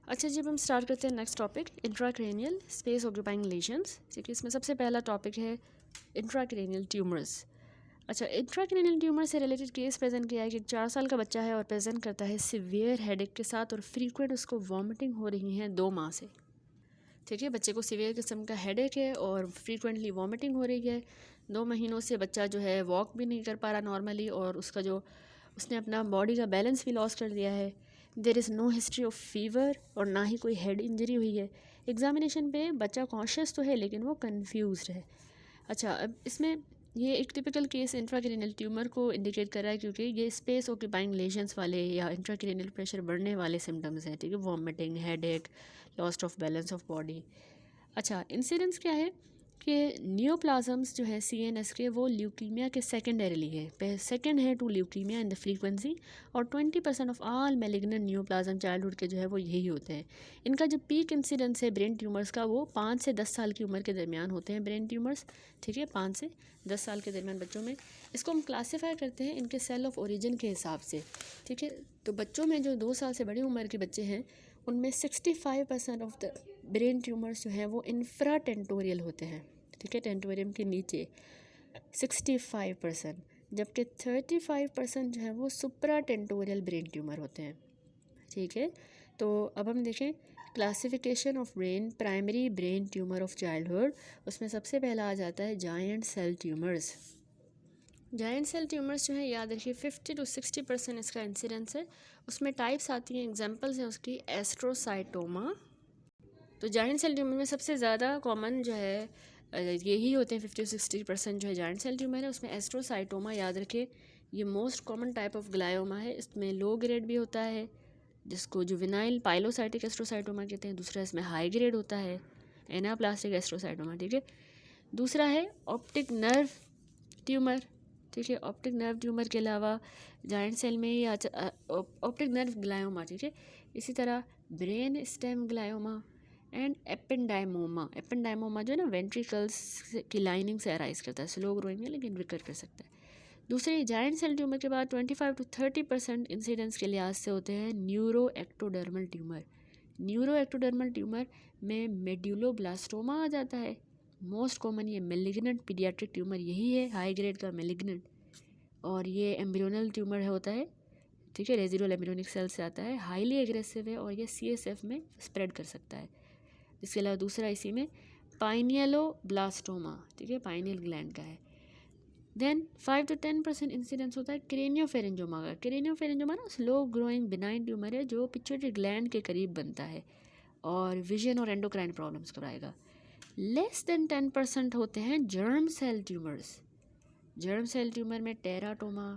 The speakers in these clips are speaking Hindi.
अच्छा जी, अब हम स्टार्ट करते हैं next topic, intracranial space occupying lesions. ठीक है, इसमें सबसे पहला टॉपिक है इंट्राक्रैनियल ट्यूमर्स। अच्छा, इंट्राक्रैनियल ट्यूमर से रिलेटेड केस प्रेजेंट किया है कि एक 4 साल का बच्चा है और प्रेजेंट करता है सिवियर हेडेक के साथ और फ्रीक्वेंट उसको वॉमिटिंग हो रही है 2 माह से। ठीक है, बच्चे को सिवियर किस्म का हेडेक है और फ्रीक्वेंटली वॉमिटिंग हो रही है 2 महीनों से। बच्चा जो है वॉक भी नहीं कर पा रहा नॉर्मली और उसका जो उसने अपना बॉडी का बैलेंस भी लॉस कर दिया है। There is no history of fever और ना ही कोई हेड इंजरी हुई है। एग्जामिनेशन पे बच्चा कॉन्शियस तो है लेकिन वो कंफ्यूज्ड है। अच्छा, अब इसमें ये एक टिपिकल केस इंट्राक्रैनियल ट्यूमर को इंडिकेट कर रहा है क्योंकि ये स्पेस ऑक्यूपाइंग लेशंस वाले या इंट्राक्रैनियल प्रेशर बढ़ने वाले सिम्टम्स हैं। ठीक है, vomiting, headache, lost of balance of body. अच्छा, इंसिडेंस क्या है कि नियोप्लाज्म्स जो है CNS के वो ल्यूकीमिया के सेकेंडरीली है, सेकेंड है to leukaemia in the frequency. और 20% of all malignant neoplasm childhood के जो है वो यही होते हैं। इनका जो पीक इंसिडेंस है ब्रेन ट्यूमर्स का वो 5 से 10 साल की उम्र के दरमियान होते हैं ब्रेन ट्यूमर्स। ठीक है, 5 से 10 साल के दरमियान बच्चों में। इसको हम क्लासीफाई करते हैं इनके सेल ऑफ ओरिजिन के हिसाब से। ठीक है, तो बच्चों में जो 2 साल से बड़ी उम्र के बच्चे हैं उनमें 65% ऑफ द ब्रेन ट्यूमर्स जो हैं वो इंफ्रा टेंटोरियल होते हैं। ठीक है, टेंटोरियम के नीचे 65%, जबकि 35% जो है वो सुप्रा टेंटोरियल ब्रेन ट्यूमर होते हैं। ठीक है, तो अब हम देखें classification of brain, primary brain tumour of childhood. उसमें सबसे पहला आ जाता है giant cell tumours. Giant cell tumours जो है याद रखिए 50 to 60% इसका इंसिडेंस है। उसमें टाइप्स आती हैं, एग्जांपल्स हैं उसकी, एस्ट्रोसाइटोमा। तो जायंट सेल ट्यूमर में सबसे ज़्यादा कॉमन जो है यही होते हैं, 50-60% जो है जायंट सेल ट्यूमर है। उसमें एस्ट्रोसाइटोमा याद रखें, ये most common type of glioma है। इसमें लो ग्रेड भी होता है जिसको जुवेनाइल पाइलोसाइटिक एस्ट्रोसाइटोमा कहते हैं। दूसरा इसमें हाई ग्रेड होता है, एनाप्लास्टिक एस्ट्रोसाइटोमा। ठीक है, दूसरा है ऑप्टिक नर्व ट्यूमर। ठीक है, ऑप्टिक नर्व ट्यूमर के अलावा जायंट सेल में ही ऑप्टिक नर्व ग्लायोमा। ठीक है, इसी तरह ब्रेन स्टेम ग्लायोमा एंड एपेंडाइमोमा। एपेंडाइमोमा जो है ना वेंट्रिकल्स की लाइनिंग से अराइज करता है, स्लो ग्रोइंग है लेकिन रिकर कर सकता है। दूसरे जायंट सेल ट्यूमर के बाद 25 to 30% इंसिडेंस के लिहाज से होते हैं neuro ectodermal tumour. Neuro ectodermal tumour में मेड्यूलोब्लास्टोमा आ जाता है। मोस्ट कॉमन ये मेलिग्नेंट पीडियाट्रिक ट्यूमर यही है, हाई ग्रेड का मेलिग्नेंट। और ये एम्ब्रियोनल ट्यूमर होता है। ठीक है, रेजिडुअल एम्ब्रियोनिक सेल से आता है, हाईली एग्रेसिव है और ये CSF में स्प्रेड कर सकता है। इसके अलावा दूसरा इसी में पाइनियलोब्लास्टोमा। ठीक है, पाइनियल ग्लैंड का है। देन 5 to 10% इंसिडेंस होता है क्रेनियोफेरेंजोमा का। क्रेनियोफेरेंजोमा ना स्लो ग्रोइंग बिनाइन ट्यूमर है जो पिट्यूटरी ग्लैंड के करीब बनता है और विजन और एंडोक्राइन प्रॉब्लम्स कराएगा। लेस देन 10% होते हैं germ cell tumours. Germ cell tumour में टेराटोमा,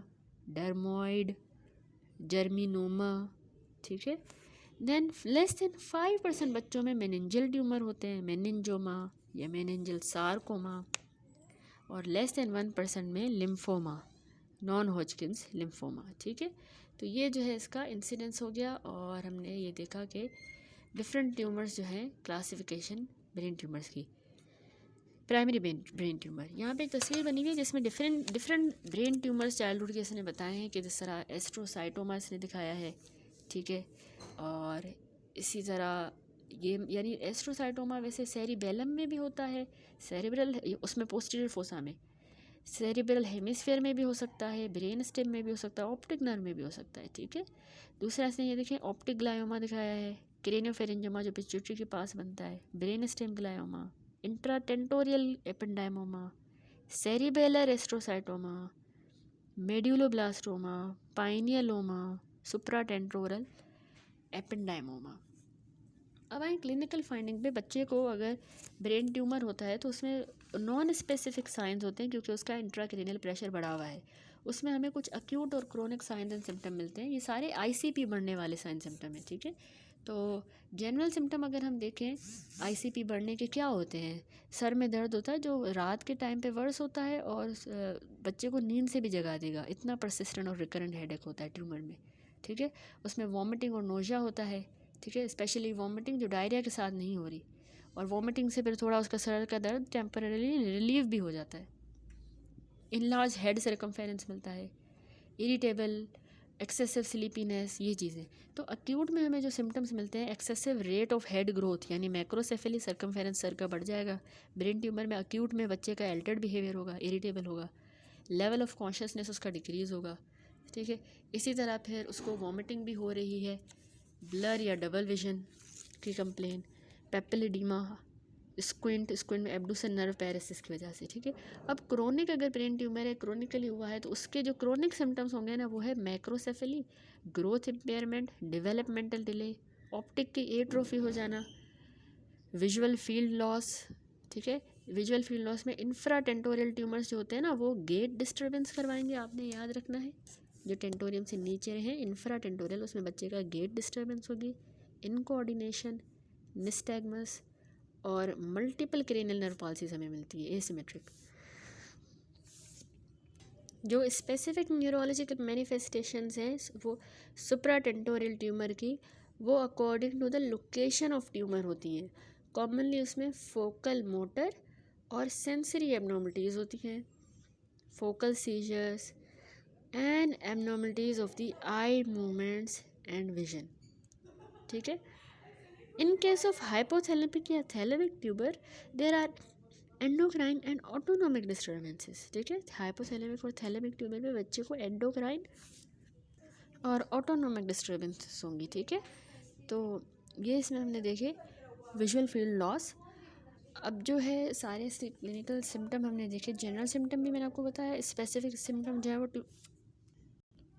डर्मोइड, जर्मिनोमा। ठीक है, देन लेस देन 5% बच्चों में मेनिंजल ट्यूमर होते हैं, मेनिंजोमा या मेनिंजल सार्कोमा। और लेस देन 1% में लिम्फोमा, नॉन हॉजकिंस लिम्फोमा। ठीक है, तो ये जो है इसका इंसिडेंस हो गया और हमने ये देखा कि डिफरेंट ट्यूमर्स जो हैं क्लासिफिकेशन ब्रेन ट्यूमर्स की। प्राइमरी ब्रेन ट्यूमर, यहाँ पे एक तस्वीर बनी हुई है जिसमें डिफरेंट ब्रेन ट्यूमर्स चाइल्डहुड के इसने बताए हैं कि जिस तरह एस्ट्रोसाइटोमा इसने दिखाया है। ठीक है, और इसी तरह ये यानी एस्ट्रोसाइटोमा वैसे सेरिबेलम में भी होता है, सेरिब्रल उसमें पोस्टीरियर फोसा में, सेरिब्रल हेमिस्फीयर में भी हो सकता है, ब्रेन स्टेम में भी हो सकता है, ऑप्टिक नर्व में भी हो सकता है। ठीक है, दूसरा इसने ये देखें ऑप्टिक ग्लायोमा दिखाया है, क्रेनियोफेरेंजोमा जो पिट्यूटरी के पास बनता है, ब्रेन स्टेम ग्लायोमा, इंट्राटेंटोरियल एपेंडाइमोमा, सेरिबेलर एस्ट्रोसाइटोमा, मेड्यूलोब्लास्टोमा, पाइनियलोमा, सुप्राटेंटोरल एपेंडाइमोमा। अब आए क्लिनिकल फाइंडिंग पे, बच्चे को अगर ब्रेन ट्यूमर होता है तो उसमें नॉन स्पेसिफिक साइंस होते हैं क्योंकि उसका इंट्राक्रेनियल प्रेशर बढ़ा हुआ है। उसमें हमें कुछ अक्यूट और क्रोनिक साइंस एंड सिम्टम मिलते हैं, ये सारे ICP बढ़ने वाले साइंस सिम्टम हैं। ठीक है, तो जनरल सिम्टम अगर हम देखें ICP बढ़ने के क्या होते हैं, सर में दर्द होता है जो रात के टाइम पे वर्स होता है और बच्चे को नींद से भी जगा देगा, इतना परसिस्टेंट और रिकरेंट हेडेक होता है ट्यूमर में। ठीक है, उसमें वॉमिटिंग और नोजिया होता है। ठीक है, स्पेशली वॉमिटिंग जो डायरिया के साथ नहीं हो रही, और वॉमिटिंग से फिर थोड़ा उसका सर का दर्द टेम्पररी रिलीव भी हो जाता है। इनलार्ज हेड सर्कमफेरेंस मिलता है, इरिटेबल एक्सेसिव स्लीपीनेस, ये चीज़ें। तो अक्यूट में हमें जो सिम्टम्स मिलते हैं, excessive rate of head growth यानी मैक्रोसेफेली, सर्कमफेरेंस सर का बढ़ जाएगा। ब्रेन ट्यूमर में अक्यूट में बच्चे का एल्टर्ड बिहेवियर होगा, इरिटेबल होगा, लेवल ऑफ कॉन्शियसनेस उसका डिक्रीज़ होगा, ठीक है। इसी तरह फिर उसको वॉमिटिंग भी हो रही है, ब्लर या डबल विजन की कंप्लेन, पेपिलिडीमा, स्क्विंट में एब्डूसन नर्व पैरासिस की वजह से, ठीक है। अब क्रोनिक अगर ब्रेन ट्यूमर है, क्रोनिकली हुआ है, तो उसके जो क्रोनिक सिम्टम्स होंगे ना, वो है macrocephaly, growth impairment, developmental delay, optic की एट्रोफी हो जाना, विजुअल फील्ड लॉस, ठीक है। विजुअल फील्ड लॉस में इंफ्राटेंटोरियल ट्यूमर्स जो होते हैं ना, वो गेट डिस्टर्बेंस करवाएंगे, आपने याद रखना है। जो टेंटोरियम से नीचे हैं इंफ्राटेंटोरियल, उसमें बच्चे का गेट डिस्टर्बेंस होगी, इनकोऑर्डिनेशन, निस्टैग्मस और मल्टीपल क्रेनियल नर्व पॉल्सीज हमें मिलती है, एसिमेट्रिक। जो स्पेसिफिक न्यूरोलॉजिकल मैनिफेस्टेशंस हैं वो सुप्राटेंटोरियल ट्यूमर की, वो according to the location of tumour होती हैं। कॉमनली उसमें फोकल मोटर और सेंसरी एबनॉर्मलिटीज़ होती हैं, focal seizures and abnormalities of the eye movements and vision, ठीक है। In case of hypothalamic या thalamic tumor, there are endocrine and autonomic disturbances, ठीक है। हाइपोथैलेमिक और थैलेमिक ट्यूमर में बच्चे को एंडोक्राइन और ऑटोनोमिक डिस्टर्बेंसेस होंगी, ठीक है। तो ये इसमें हमने देखे विजुअल फील्ड लॉस। अब जो है सारे क्लिनिकल सिम्टम हमने देखे, जनरल सिम्टम भी मैंने आपको बताया, स्पेसिफिक सिम्टम जो है वो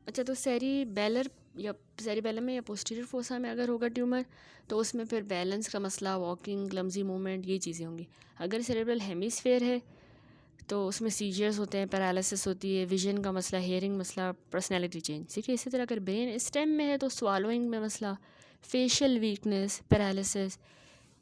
अच्छा। तो सेरिबेलम में या पोस्टीरियर फोसा में अगर होगा ट्यूमर, तो उसमें फिर बैलेंस का मसला, वॉकिंग, क्लमजी मूवमेंट, ये चीज़ें होंगी। अगर सेरेब्रल हेमिस्फेयर है तो उसमें सीजर्स होते हैं, पैरालिसिस होती है, विजन का मसला, हेयरिंग मसला, पर्सनैलिटी चेंज, ठीक है। इसी तरह अगर ब्रेन स्टेम में है तो स्वालोइंग में मसला, facial weakness, paralysis,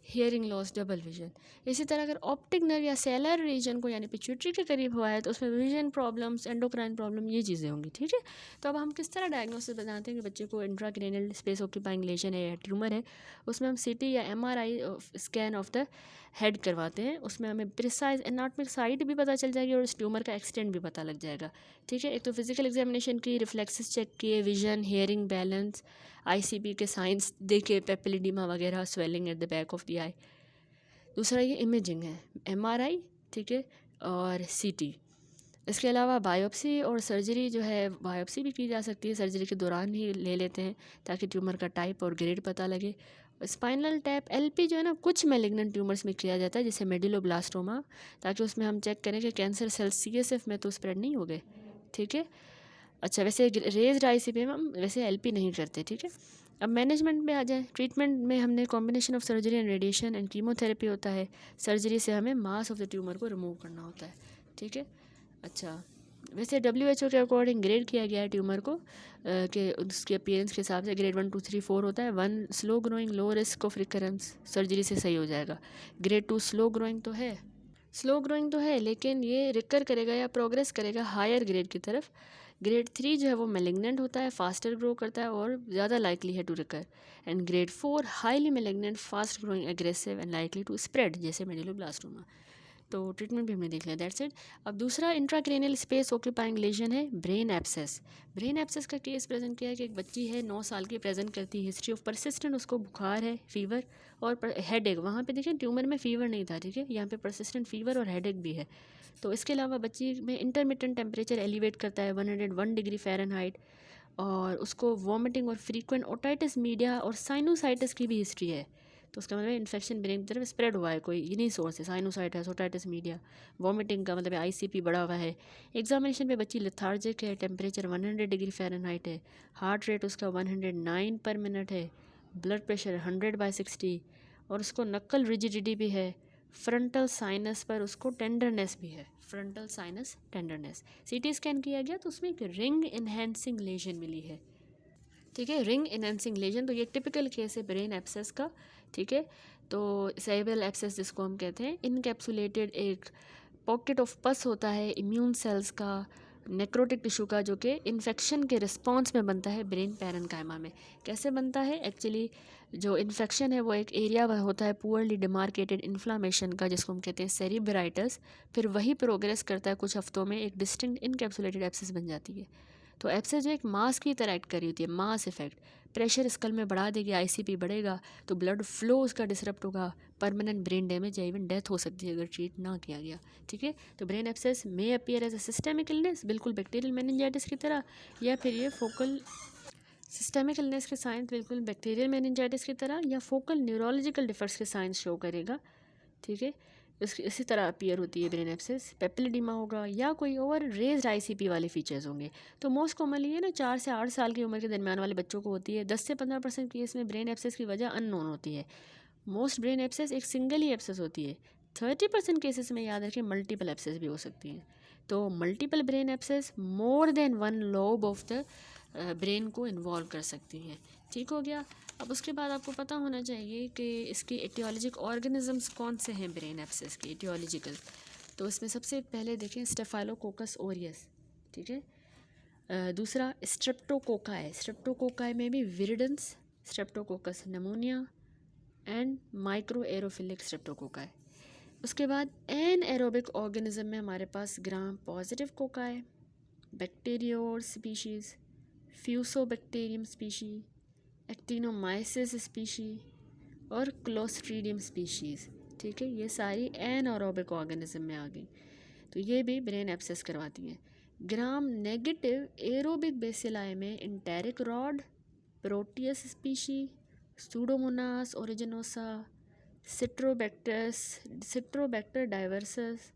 hearing loss, double vision. इसी तरह अगर ऑप्टिक नर्व या सेलर रीजन को यानी पिट्यूटरी के करीब हुआ है तो उसमें विजन प्रॉब्लम्स, एंडोक्राइन प्रॉब्लम, ये चीज़ें होंगी, ठीक है। तो अब हम किस तरह डायग्नोसिस बताते हैं कि बच्चे को इंट्राक्रेनियल स्पेस ऑक्यूपाइंग लेशन है या ट्यूमर है। उसमें हम सीटी या MRI scan of the head करवाते हैं, उसमें हमें प्रिसाइज एनाटॉमिक साइट भी पता चल जाएगी और उस ट्यूमर का एक्सटेंट भी पता लग जाएगा, ठीक है। एक तो फिजिकल एग्जामिनेशन की, रिफ्लेक्सेस चेक किए, विजन, हियरिंग, बैलेंस, आईसीपी के साइंस देखे, पेपिलिडीमा वगैरह, swelling at the back of the eye. दूसरा ये इमेजिंग है, एमआरआई, ठीक है, और सीटी। इसके अलावा बायोप्सी और सर्जरी जो है, बायोप्सी भी की जा सकती है, सर्जरी के दौरान ही ले लेते हैं ताकि ट्यूमर का टाइप और ग्रेड पता लगे। स्पाइनल टैप, एलपी जो है ना, कुछ मैलिग्नेंट ट्यूमर्स में किया जाता है, जैसे मेडुलोब्लास्टोमा, ताकि उसमें हम चेक करें कि कैंसर सेल्स सीएसएफ में तो स्प्रेड नहीं हो गए, ठीक है। अच्छा, वैसे रेज्ड आईसीपी में हम वैसे एलपी नहीं करते, ठीक है। अब मैनेजमेंट में आ जाए, ट्रीटमेंट में हमने combination of surgery and radiation and chemotherapy होता है। सर्जरी से हमें मास ऑफ द ट्यूमर को रिमूव करना होता है, ठीक है। अच्छा, वैसे WHO के अकॉर्डिंग ग्रेड किया गया है ट्यूमर को कि उसके अपीयरेंस के हिसाब से ग्रेड 1 2 3 4 होता है। 1 slow growing, low risk of recurrence, surgery से सही हो जाएगा। ग्रेड 2 स्लो ग्रोइंग तो है लेकिन ये रिकर करेगा या प्रोग्रेस करेगा हायर ग्रेड की तरफ। ग्रेड 3 जो है वो मैलिग्नेंट होता है, फास्टर ग्रो करता है और ज़्यादा लाइकली है to recur. And grade 4 highly malignant, fast growing, aggressive and likely to spread, जैसे मेडुलोब्लास्टोमा। तो ट्रीटमेंट भी हमने देख लिया, दैट्स इट। अब दूसरा इंट्राक्रेनियल स्पेस ऑक्यूपाइंग लेजन है ब्रेन एब्सेस। ब्रेन एब्सेस का केस प्रेजेंट किया है कि एक बच्ची है 9 साल की, प्रेजेंट करती है हिस्ट्री ऑफ परसिस्टेंट, उसको बुखार है, फीवर और हेड एक। वहाँ पे देखिए ट्यूमर में फीवर नहीं था, ठीक है, यहाँ पे परसिस्टेंट फीवर और हेड एक भी है। तो इसके अलावा बच्ची में इंटरमिटेंट टेम्परेचर एलिवेट करता है 101 डिग्री फ़ारेनहाइट, और उसको वॉमिटिंग और फ्रीक्वेंट ओटाइटिस मीडिया और साइनोसाइटिस की भी हिस्ट्री है। तो उसका मतलब इन्फेक्शन ब्रेन की तरफ स्प्रेड हुआ है, कोई इन्हीं सोर्स है, साइनोसाइटिस, ओटाइटिस मीडिया। वॉमिटिंग का मतलब आईसीपी बढ़ा हुआ है। एग्जामिनेशन पे बच्ची लेथार्जिक है, टेम्परेचर 100 डिग्री फ़ारेनहाइट है, हार्ट रेट उसका 109 पर मिनट है, ब्लड प्रेशर 100/60 और उसको नक्कल रिजिडिटी भी है। फ्रंटल साइनस पर उसको टेंडरनेस भी है, frontal sinus tenderness. CT scan किया गया तो उसमें एक रिंग इन्हेंसिंग लेजन मिली है, ठीक है, रिंग इन्हेंसिंग लेजन। तो ये टिपिकल केस है ब्रेन एब्सेस का, ठीक है। तो सेरेब्रल एब्सेस जिसको हम कहते हैं, इनकैप्सुलेटेड एक पॉकेट ऑफ पस होता है इम्यून सेल्स का, नेक्रोटिक टिश्यू का, जो कि इन्फेक्शन के रिस्पॉन्स में बनता है ब्रेन पैरेन्काइमा में। कैसे बनता है? एक्चुअली जो इन्फेक्शन है वो एक एरिया होता है पुअरली डिमार्केटेड इन्फ्लामेशन का, जिसको हम कहते हैं सेरिब्राइटस। फिर वही प्रोग्रेस करता है कुछ हफ्तों में एक डिस्टिंक्ट इनकैप्सुलेटेड एब्सेस बन जाती है। तो एब्सेस जो एक मास की तरह एक्ट कर रही होती है, मास इफेक्ट। प्रेशर स्कल में बढ़ा देगी, आईसीपी बढ़ेगा तो ब्लड फ्लो उसका डिसरप्ट होगा, परमानेंट ब्रेन डैमेज या इवन डेथ हो सकती है अगर ट्रीट ना किया गया। ठीक है, तो brain abscess may appear as a systemic illness, बिल्कुल बैक्टीरियल मेनिंजाइटिस की तरह, या फिर ये फोकल सिस्टेमिक इलनेस के साइंस बिल्कुल बैक्टीरियल मेनिंजाइटिस की तरह, या फोकल न्यूरोलॉजिकल डिफर्स के साइंस शो करेगा। ठीक है, इसी तरह अपीयर होती है ब्रेन एब्सेस। पेपिलिडीमा होगा या कोई और रेज्ड आईसीपी वाले फीचर्स होंगे। तो मोस्ट कॉमनली ये ना 4 से 8 साल की उम्र के दरमियान वाले बच्चों को होती है। 10 से 15% केस में ब्रेन एब्सेस की वजह अननोन होती है। मोस्ट ब्रेन एब्सेस एक सिंगल ही एब्सेस होती है। 30% केसेस में याद रखें मल्टीपल एब्सेस भी हो सकती हैं। तो multiple brain abscess more than one lobe of the brain को इन्वॉल्व कर सकती हैं। ठीक हो गया। अब उसके बाद आपको पता होना चाहिए कि इसकी एटियोलॉजिक ऑर्गेनिजम्स कौन से हैं ब्रेन एब्सेस के एटियोलॉजिकल। तो इसमें सबसे पहले देखें स्टेफाइलोकोकस ओरियस। ठीक है, दूसरा स्ट्रेप्टोकोकाई। स्ट्रेप्टोकोकाई में भी viridans, streptococcus pneumoniae and microaerophilic streptococci. उसके बाद एन एरोबिक ऑर्गेनिज्म में हमारे पास gram positive cocci, bacteroides species, fusobacterium species, actinomyces species और क्लोस्ट्रीडियम स्पीशीज़। ठीक है, ये सारी एनएरोबिक ऑर्गेनिज्म में आ गई। तो ये भी ब्रेन एब्सेस करवाती हैं। ग्राम नेगेटिव एरोबिक बेसिलाई में enteric rod, proteus species, pseudomonas aeruginosa, citrobacter diversus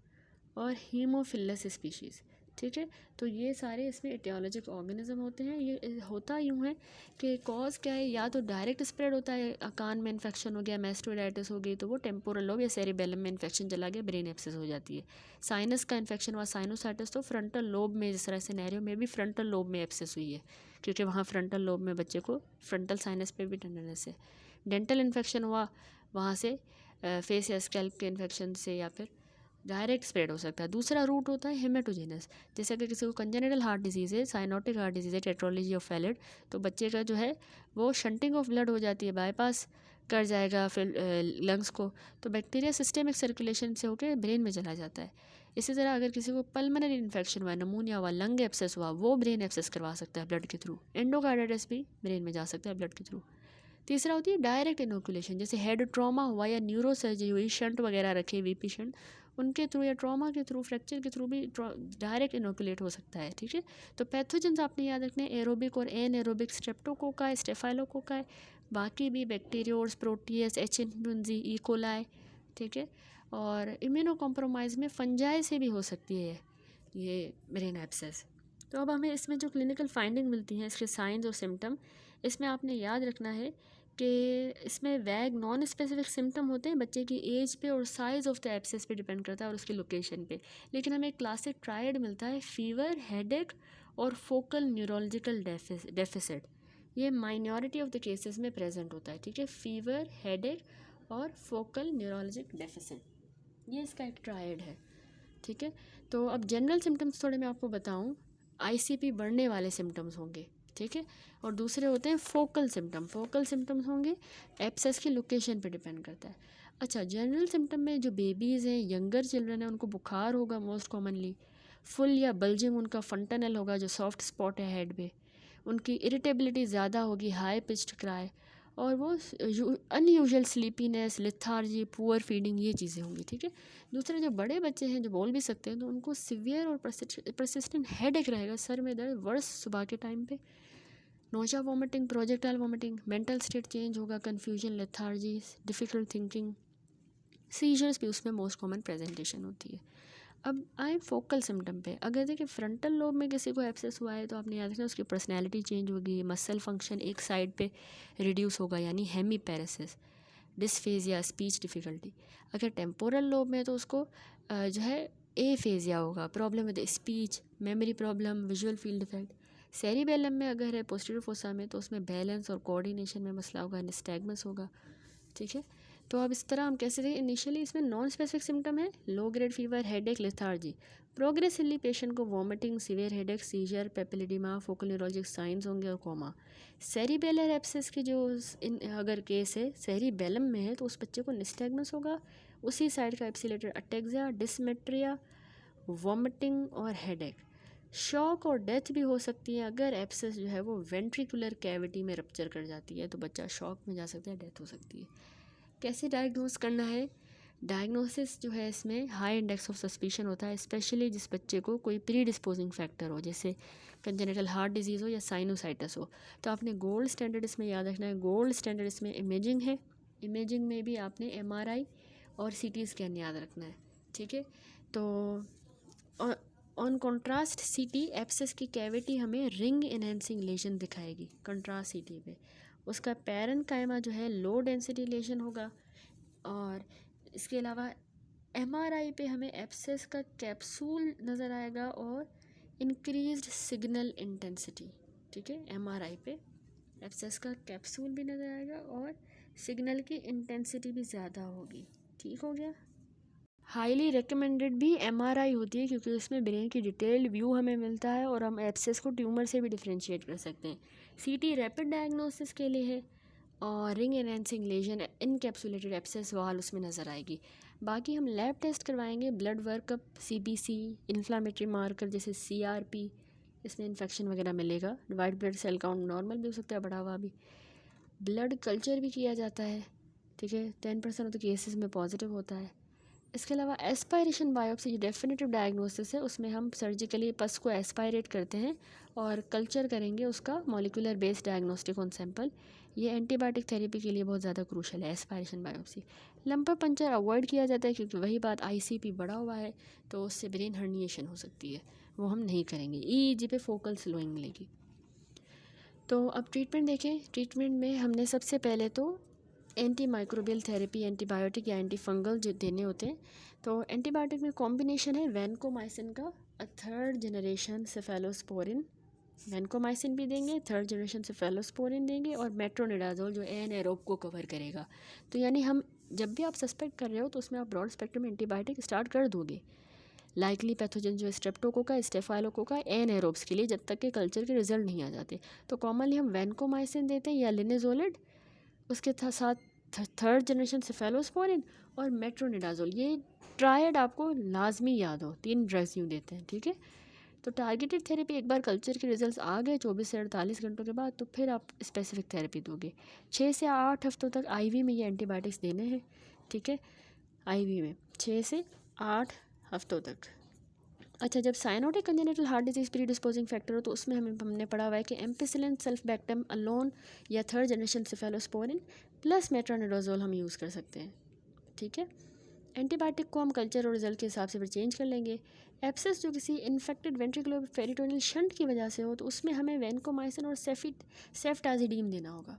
और हीमोफिलस स्पीशीज़। ठीक है, तो ये सारे इसमें एटियोलॉजिक ऑर्गेनिज्म होते हैं। ये होता यूँ है कि कॉज क्या है, या तो डायरेक्ट स्प्रेड होता है, कान में इन्फेक्शन हो गया, मैस्टोडाइटिस हो गई तो वो टेम्पोरल लोब या सेरिबेलम में इन्फेक्शन चला गया, ब्रेन एब्सेस हो जाती है। साइनस का इन्फेक्शन हुआ, साइनोसाइटिस, तो फ्रंटल लोब में, जिस तरह सिनेरियो में भी फ्रंटल लोब में एब्सेस हुई है, क्योंकि वहाँ फ्रंटल लोब में बच्चे को फ्रंटल साइनस पे भी टेंडरनेस है। डेंटल इन्फेक्शन हुआ, वहाँ से फेस या स्कैल्प के इन्फेक्शन से या फिर डायरेक्ट स्प्रेड हो सकता है। दूसरा रूट होता है हेमेटोजेनस। जैसे अगर किसी को कंजेनिटल हार्ट डिजीज़ है, साइनोटिक हार्ट डिजीज़ है, टेट्रोलॉजी ऑफ फैलिड, तो बच्चे का जो है वो शंटिंग ऑफ ब्लड हो जाती है, बाईपास कर जाएगा फिर लंग्स को, तो बैक्टीरिया सिस्टेमिक सर्कुलेशन से होकर ब्रेन में चला जाता है। इसी तरह अगर किसी को पल्मोनरी इन्फेक्शन हुआ, नमूनिया हुआ, लंग एब्सेस हुआ, वो ब्रेन एब्सेस करवा सकता है ब्लड के थ्रू। एंडोकार्डाइटिस भी ब्रेन में जा सकता है ब्लड के थ्रू। तीसरा होती है डायरेक्ट इनोकुलेशन, जैसे हेड ट्रॉमा हुआ या न्यूरो सर्जरी हुई, शंट वगैरह रखे, वीपी शंट, उनके थ्रू या ट्रॉमा के थ्रू, फ्रैक्चर के थ्रू भी डायरेक्ट इनोकुलेट हो सकता है। ठीक है, तो पैथोजेंस आपने याद रखने एरोबिक और एन एरोबिक, स्ट्रेप्टोकोकाई, स्टेफाइलोकोकाई, बाकी भी बैक्टीरियोर्स, प्रोटियस, एच1 ई कोलाई। ठीक है, और इम्यूनो कॉम्प्रोमाइज़ में फंजाई से भी हो सकती है ये ब्रेन एब्सेस। तो अब हमें इसमें जो क्लिनिकल फाइंडिंग मिलती हैं, इसके साइंस और सिम्टम, इसमें आपने याद रखना है कि इसमें वैग नॉन स्पेसिफिक सिम्टम होते हैं, बच्चे की एज पे और साइज़ ऑफ द एब्सेस पे डिपेंड करता है और उसकी लोकेशन पे। लेकिन हमें एक क्लासिक ट्रायड मिलता है, फीवर, हेडेक और फोकल न्यूरोलॉजिकल डेफिसिट। ये माइनॉरिटी ऑफ द केसेस में प्रेजेंट होता है। ठीक है, फीवर, हेडेक और फोकल न्यूरोलॉजिक डेफिसिट, ये इसका एक ट्रायड है। ठीक है, तो अब जनरल सिम्टम्स थोड़े मैं आपको बताऊँ, आईसीपी बढ़ने वाले सिम्टम्स होंगे। ठीक है, और दूसरे होते हैं फोकल सिम्टम। फोकल सिम्टम्स होंगे, एब्सेस की लोकेशन पे डिपेंड करता है। अच्छा, जनरल सिम्टम में जो बेबीज़ हैं, यंगर चिल्ड्रन हैं, उनको बुखार होगा मोस्ट कॉमनली, फुल या बल्जिंग उनका फंटनल होगा, जो सॉफ्ट स्पॉट है हेड पे, उनकी इरिटेबिलिटी ज़्यादा होगी, हाई पिच्ड क्राई, और वो unusual sleepiness, lethargy, poor feeding, ये चीज़ें होंगी। ठीक है, दूसरे जो बड़े बच्चे हैं जो बोल भी सकते हैं, तो उनको सिवियर और परसिस्टेंट हेडेक रहेगा, सर में दर्द, वर्स सुबह के टाइम पे, nausea vomiting, projectile vomiting, mental state change होगा, confusion, lethargy, difficult thinking, seizures भी उसमें मोस्ट कॉमन प्रेजेंटेशन होती है। अब आए फोकल सिम्टम पे। अगर देखिए फ्रंटल लोब में किसी को एब्सेस हुआ है तो आपने याद रखना उसकी पर्सनैलिटी चेंज होगी, मसल फंक्शन एक साइड पे रिड्यूस होगा यानी हेमीपैरेसिस, डिस्फेजिया, स्पीच डिफ़िकल्टी। अगर टेम्पोरल लोब में तो उसको जो है एफेजिया होगा, problem with speech, memory problem, visual field effect. Cerebellum में अगर है पोस्टीरियर फोसा में तो उसमें बैलेंस और कोऑर्डिनेशन में मसला होगा, निस्टैगमस होगा। ठीक है, तो अब इस तरह हम कैसे देखें, इनिशियली इसमें नॉन स्पेसिफिक सिम्टम है, low grade fever, headache, lethargy. Progressively patient को vomiting, severe headache, seizure, papilloedema, focal neurologic signs होंगे और कोमा। सेरिबेलर एब्सेस की जो अगर केस है सेरिबेलम में है तो उस बच्चे को निस्टैगमस होगा, उसी साइड का एप्सिलेटेड अटेक्सिया, डिसमेट्रिया, वॉमिटिंग और हेडेक। शॉक और डेथ भी हो सकती है अगर एब्सेस जो है वो वेंट्रिकुलर कैविटी में रप्चर कर जाती है, तो बच्चा शॉक में जा सकता है, डेथ हो सकती है। कैसे डायग्नोस करना है? डायग्नोसिस जो है इसमें हाई इंडेक्स ऑफ सस्पिशन होता है, स्पेशली जिस बच्चे को कोई प्री डिस्पोजिंग फैक्टर हो, जैसे कंजेनिटल हार्ट डिजीज़ हो या साइनोसाइटिस हो। तो आपने गोल्ड स्टैंडर्ड इसमें याद रखना है। गोल्ड स्टैंडर्ड इसमें इमेजिंग है। इमेजिंग में भी आपने MRI और CT स्कैन याद रखना है, ठीक है। तो ऑन कॉन्ट्रास्ट CT एब्सेस की कैविटी हमें रिंग एनहेंसिंग लेशन दिखाएगी कंट्रास्ट CT पे। उसका पैरेन्काइमा जो है लो डेंसिटी लेशन होगा। और इसके अलावा MRI पे हमें एब्सेस का कैप्सूल नज़र आएगा और इंक्रीज्ड सिग्नल इंटेंसिटी, ठीक है। MRI पे एब्सेस का कैप्सूल भी नज़र आएगा और सिग्नल की इंटेंसिटी भी ज़्यादा होगी, ठीक हो गया। हाईली रिकमेंडेड भी MRI होती है क्योंकि उसमें ब्रेन की डिटेल्ड व्यू हमें मिलता है और हम एब्सेस को ट्यूमर से भी डिफ्रेंशिएट कर सकते हैं। CT रैपिड डायग्नोसिस के लिए है और ring enhancing lesion encapsulated abscess wall उसमें नज़र आएगी। बाकी हम लैब टेस्ट करवाएंगे, blood workup, CBC, inflammatory marker जैसे CRP, इसमें इन्फेक्शन वगैरह मिलेगा। White blood cell count normal भी हो सकता है, बढ़ा हुआ भी। ब्लड कल्चर भी किया जाता है, ठीक है। 10% ऑफ द केसेस में पॉजिटिव होता है। इसके अलावा एस्पायरेशन बायोप्सी जो डेफिनेटिव डायग्नोसिस है, उसमें हम सर्जिकली पस को एस्पायरेट करते हैं और कल्चर करेंगे उसका molecular based diagnostic on sample. ये एंटीबायोटिक थेरेपी के लिए बहुत ज़्यादा क्रूशल है aspiration biopsy. Lumbar puncture avoid किया जाता है क्योंकि वही बात, ICP बढ़ा हुआ है तो उससे ब्रेन हर्निएशन हो सकती है, वो हम नहीं करेंगे। EEG पे फोकल स्लोइंग मिलेगी। तो अब ट्रीटमेंट देखें। ट्रीटमेंट में हमने सबसे पहले तो एंटी माइक्रोबियल थेरेपी, एंटीबायोटिक या एंटी फंगल जो देने होते हैं। तो एंटीबायोटिक में कॉम्बिनेशन है वैनकोमाइसिन का, 3rd जनरेशन सेफेलोस्पोरिन, वैनकोमाइसिन भी देंगे, 3rd जनरेशन सेफेलोस्पोरिन देंगे और मेट्रोनिडाजोल जो एनाएरोब को कवर करेगा। तो यानी हम जब भी आप सस्पेक्ट कर रहे हो तो उसमें आप ब्रॉड स्पेक्ट्रम एंटीबायोटिक स्टार्ट कर दोगे। लाइकली पैथोजन जो स्ट्रेप्टोकोका, स्टेफाइलोकोका, एनाएरोब्स के लिए जब तक के कल्चर के रिजल्ट नहीं आ जाते। तो कॉमनली हम वैनकोमाइसिन देते हैं या लिनेजोलिड, उसके साथ 3rd जनरेशन सेफेलोस्पोरिन और मेट्रोनिडाजोल। ये ट्रायड आपको लाजमी याद हो, 3 ड्रग्स यूँ देते हैं, ठीक है। तो टारगेटेड थेरेपी एक बार कल्चर के रिजल्ट्स आ गए 24 से 48 घंटों के बाद, तो फिर आप स्पेसिफिक थेरेपी दोगे। 6 से 8 हफ्तों तक IV में ये एंटीबायोटिक्स देने हैं, ठीक है। IV में 6 से 8 हफ्तों तक। अच्छा, जब cyanotic congenital heart disease pre disposing factor हो तो उसमें हमने पढ़ा हुआ है कि एम्पिसिलिन, सल्फबैक्टम अलोन या 3rd generation cephalosporin plus metronidazole हम यूज़ कर सकते हैं, ठीक है। एंटीबायोटिक को हम कल्चर और रिजल्ट के हिसाब से फिर चेंज कर लेंगे। एब्सेस जो किसी इन्फेक्टेड वेंट्रिकुलर पेरिटोनियल शंट की वजह से हो तो उसमें हमें वैनकोमाइसिन और सेफ्टाजिडीम देना होगा।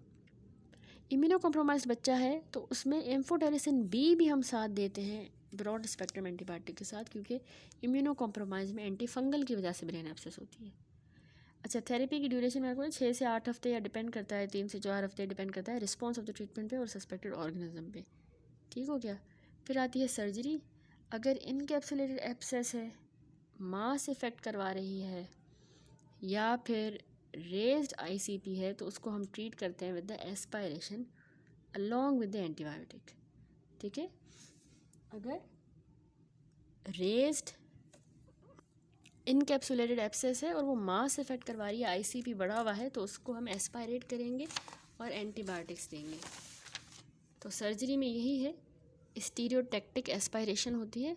इम्यूनो कॉम्प्रोमाइज्ड बच्चा है तो उसमें एम्फोटेरिसिन B भी हम साथ देते हैं ब्रॉड स्पेक्ट्रम एंटीबायोटिक के साथ, क्योंकि इम्यूनो कॉम्प्रोमाइज़ में एंटी फंगल की वजह से ब्रेन एब्सेस होती है। अच्छा, थेरेपी की ड्यूरेशन में आपको 6 से 8 हफ्ते या डिपेंड करता है 3 से 4 हफ्ते, डिपेंड करता है रिस्पॉन्स ऑफ द ट्रीटमेंट पे और सस्पेक्टेड ऑर्गेनिज्म पे, ठीक हो गया। फिर आती है सर्जरी। अगर इनकैप्सुलेटेड एब्सेस है, मास इफेक्ट करवा रही है या फिर रेज्ड ICP है तो उसको हम ट्रीट करते हैं with the aspiration along with the antibiotic, ठीक है। अगर रेज्ड इनकैप्सुलेटेड एब्सेस है और वो मास इफेक्ट करवा रही है, ICP बढ़ा हुआ है, तो उसको हम एस्पायरेट करेंगे और एंटीबायोटिक्स देंगे। तो सर्जरी में यही है, स्टीरियोटैक्टिक एस्पायरेशन होती है,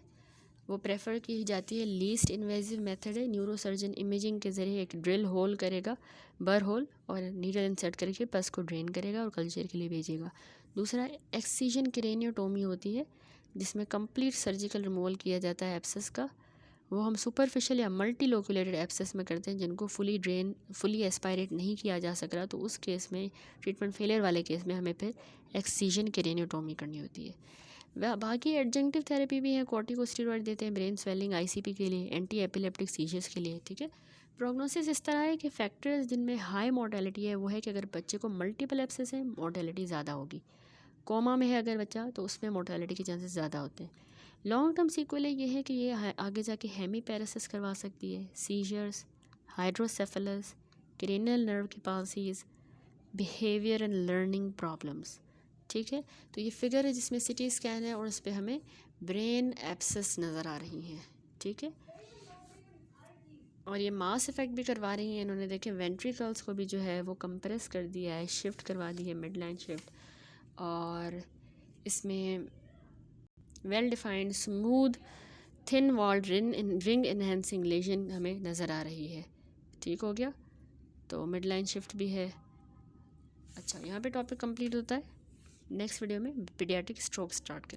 वो प्रेफर की जाती है, लीस्ट इन्वेजिव मेथड है। न्यूरोसर्जन इमेजिंग के ज़रिए एक ड्रिल होल करेगा, बर होल, और नीडल इंसर्ट करके पस को ड्रेन करेगा और कल्चर के लिए भेजेगा। दूसरा एक्सीजन क्रेनियोटोमी होती है जिसमें कंप्लीट सर्जिकल रिमूवल किया जाता है एब्सेस का। वो हम सुपरफिशियल या मल्टी लोकुलेटेड एब्सेस में करते हैं जिनको फुली एस्पायरेट नहीं किया जा सक रहा, तो उस केस में ट्रीटमेंट फेलियर वाले केस में हमें फिर एक्सीजन क्रेनियोटोमी करनी होती है। वह बाकी एडजंक्टिव थेरेपी भी है, कॉर्टिकोस्टेरॉइड देते हैं ब्रेन स्वेलिंग, ICP के लिए, एंटी एपिलेप्टिक सीजर्स के लिए, ठीक है। प्रोग्नोसिस इस तरह है कि फैक्टर्स जिनमें हाई मोर्टेलिटी है वो है कि अगर बच्चे को मल्टीपल एब्सेस है मोर्टेलिटी ज़्यादा होगी। कोमा में है अगर बच्चा तो उसमें मोर्टेलिटी के चांसेस ज़्यादा होते हैं। लॉन्ग टर्म सीक्वल ये है कि ये आगे जाके हेमीपैरेसिस करवा सकती है, सीजर्स, हाइड्रोसेफेलस, क्रेनियल नर्व की पाल्सीज, बिहेवियर एंड लर्निंग प्रॉब्लम्स, ठीक है। तो ये फिगर है जिसमें CT स्कैन है और उस पर हमें ब्रेन एब्सेस नज़र आ रही हैं, ठीक है। और ये मास इफ़ेक्ट भी करवा रही हैं इन्होंने, देखें वेंट्रिकल्स को भी जो है वो कंप्रेस कर दिया है, शिफ्ट करवा दी है मिड लाइन शिफ्ट, और इसमें well defined smooth thin walled ring enhancing lesion हमें नज़र आ रही है। ठीक हो गया, तो मिड लाइन शिफ्ट भी है। अच्छा, यहाँ पे टॉपिक कंप्लीट होता है। नेक्स्ट वीडियो में पीडियाट्रिक स्ट्रोक स्टार्ट करेंगे।